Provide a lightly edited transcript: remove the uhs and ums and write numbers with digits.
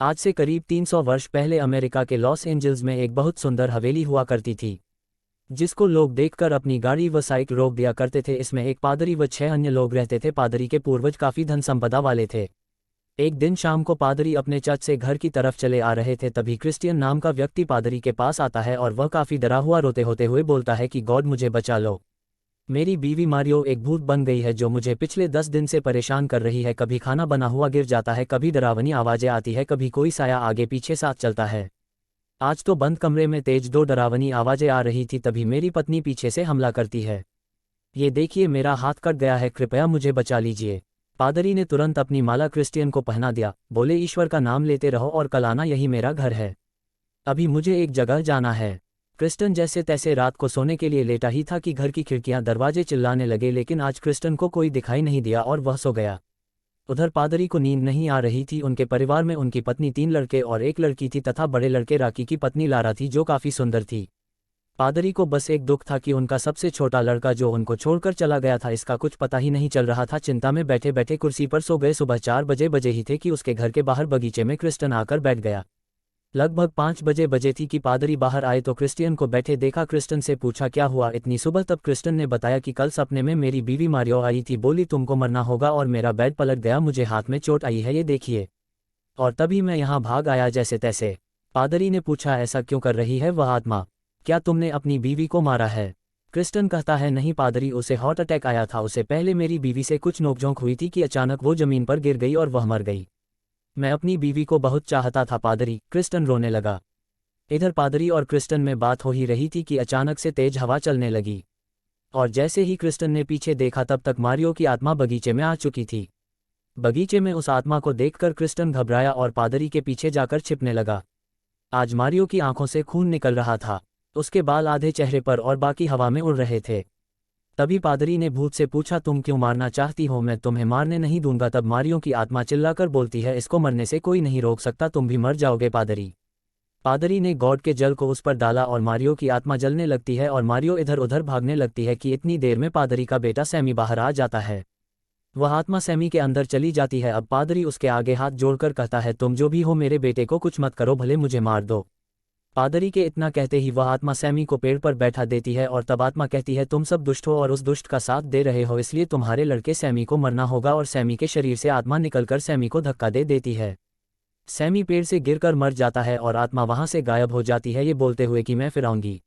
आज से करीब 300 वर्ष पहले अमेरिका के लॉस एंजल्स में एक बहुत सुंदर हवेली हुआ करती थी, जिसको लोग देखकर अपनी गाड़ी व साइकिल रोक दिया करते थे। इसमें एक पादरी व 6 अन्य लोग रहते थे। पादरी के पूर्वज काफ़ी धन संपदा वाले थे। एक दिन शाम को पादरी अपने चर्च से घर की तरफ चले आ रहे थे, तभी क्रिश्चियन नाम का व्यक्ति पादरी के पास आता है और वह काफ़ी डरा हुआ रोते होते हुए बोलता है कि गॉड मुझे बचा लो। मेरी बीवी मारियो एक भूत बन गई है जो मुझे पिछले 10 दिन से परेशान कर रही है। कभी खाना बना हुआ गिर जाता है, कभी डरावनी आवाज़ें आती है, कभी कोई साया आगे पीछे साथ चलता है। आज तो बंद कमरे में तेज 2 डरावनी आवाज़ें आ रही थी, तभी मेरी पत्नी पीछे से हमला करती है। ये देखिए, मेरा हाथ कट गया है, कृपया मुझे बचा लीजिए। पादरी ने तुरंत अपनी माला क्रिश्चियन को पहना दिया, बोले ईश्वर का नाम लेते रहो और कल आना, यही मेरा घर है। अभी मुझे एक जगह जाना है। क्रिस्टन जैसे तैसे रात को सोने के लिए लेटा ही था कि घर की खिड़कियां दरवाजे चिल्लाने लगे, लेकिन आज क्रिस्टन को कोई दिखाई नहीं दिया और वह सो गया। उधर पादरी को नींद नहीं आ रही थी। उनके परिवार में उनकी पत्नी, 3 लड़के और 1 लड़की थी तथा बड़े लड़के राकी की पत्नी लारा थी जो काफ़ी सुंदर थी। पादरी को बस एक दुख था कि उनका सबसे छोटा लड़का जो उनको छोड़कर चला गया था, इसका कुछ पता ही नहीं चल रहा था। चिंता में बैठे बैठे कुर्सी पर सो गए। सुबह 4 बजे ही थे कि उसके घर के बाहर बगीचे में क्रिस्टन आकर बैठ गया। लगभग 5 बजे थी कि पादरी बाहर आए तो क्रिश्चियन को बैठे देखा। क्रिस्टन से पूछा क्या हुआ इतनी सुबह। तब क्रिस्टन ने बताया कि कल सपने में मेरी बीवी मारियो आई थी, बोली तुमको मरना होगा और मेरा बेड पलट गया, मुझे हाथ में चोट आई है, ये देखिए, और तभी मैं यहाँ भाग आया जैसे तैसे। पादरी ने पूछा ऐसा क्यों कर रही है वह आत्मा, क्या तुमने अपनी बीवी को मारा है? क्रिस्टन कहता है नहीं पादरी, उसे हार्ट अटैक आया था। उसे पहले मेरी बीवी से कुछ नोकझोंक हुई थी कि अचानक वो जमीन पर गिर गई और वह मर गई। मैं अपनी बीवी को बहुत चाहता था पादरी। क्रिस्टन रोने लगा। इधर पादरी और क्रिस्टन में बात हो ही रही थी कि अचानक से तेज हवा चलने लगी, और जैसे ही क्रिस्टन ने पीछे देखा तब तक मारियो की आत्मा बगीचे में आ चुकी थी। बगीचे में उस आत्मा को देखकर क्रिस्टन घबराया और पादरी के पीछे जाकर छिपने लगा। आज मारियो की आंखों से खून निकल रहा था, उसके बाल आधे चेहरे पर और बाकी हवा में उड़ रहे थे। तभी पादरी ने भूत से पूछा तुम क्यों मारना चाहती हो? मैं तुम्हें मारने नहीं दूंगा। तब मारियो की आत्मा चिल्लाकर बोलती है इसको मरने से कोई नहीं रोक सकता, तुम भी मर जाओगे पादरी। पादरी ने गॉड के जल को उस पर डाला और मारियो की आत्मा जलने लगती है और मारियो इधर उधर भागने लगती है कि इतनी देर में पादरी का बेटा सैमी बाहर आ जाता है। वह आत्मा सैमी के अंदर चली जाती है। अब पादरी उसके आगे हाथ जोड़कर कहता है तुम जो भी हो मेरे बेटे को कुछ मत करो, भले मुझे मार दो। पादरी के इतना कहते ही वह आत्मा सैमी को पेड़ पर बैठा देती है और तब आत्मा कहती है तुम सब दुष्ट हो और उस दुष्ट का साथ दे रहे हो, इसलिए तुम्हारे लड़के सैमी को मरना होगा। और सैमी के शरीर से आत्मा निकलकर सैमी को धक्का दे देती है। सैमी पेड़ से गिरकर मर जाता है और आत्मा वहां से गायब हो जाती है, ये बोलते हुए कि मैं फिर आऊंगी।